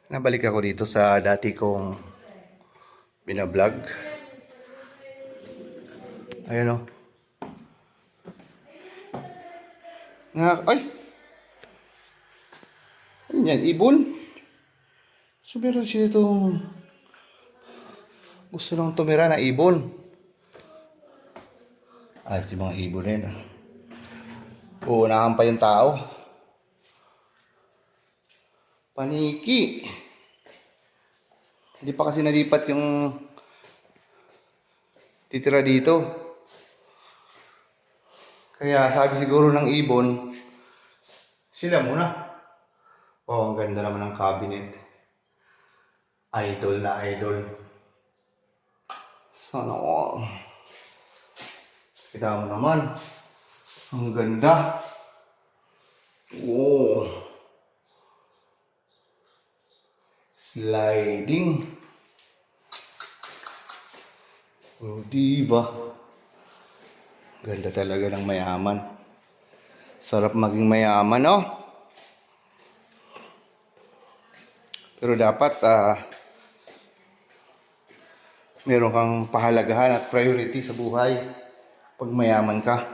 Nabalik ako dito sa dati kong binablog. Ayan o. Ay! Ano yan? Ibon? So meron siya itong gusto nang tumira na ibon. Ay, si mga ibon rin. Uunahan pa yung tao. Paniki. Hindi pa kasi nalipat yung titira dito. Kaya sabi siguro ng ibon, sila muna. Oh, ang ganda naman ng cabinet. Idol na idol. Sana all. Kita mo naman. Ang ganda. Oh. Sliding. Oh, diba? Ganda talaga ng mayaman. Sarap maging mayaman, oh. Pero dapat, meron kang pahalagahan at priority sa buhay pag mayaman ka.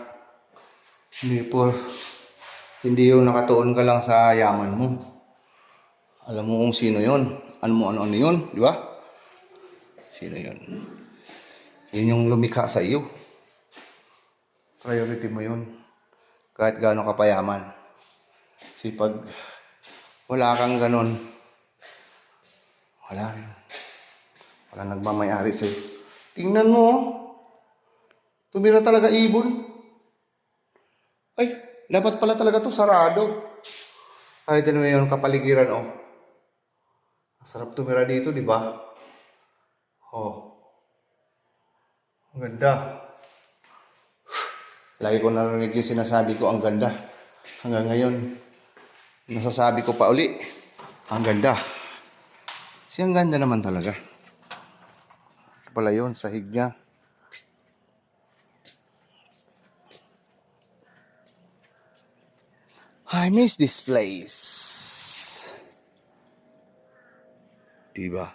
Hindi yung nakatuon ka lang sa yaman mo. Alam mo kung sino yon. Alam mo ano yun, di ba? Sino yun? Yun yung lumikha sa iyo. Priority mo yun. Kahit gaano ka payaman. Kasi pag wala kang ganon, wala rin. Wala nagmamayari sa'yo. Tingnan mo, oh. Tumira talaga ibon. Ay, dapat pala talaga to sarado. Ay, din mo yun, kapaligiran, oh. Sarap tumira dito, di ba? Oh. Ang ganda. Lagi ko narinig yung sinasabi ko, ang ganda. Hanggang ngayon, nasasabi ko pa uli, ang ganda. Kasi ang ganda naman talaga. Ito pala yun, sahig niya. I miss this place. Diba?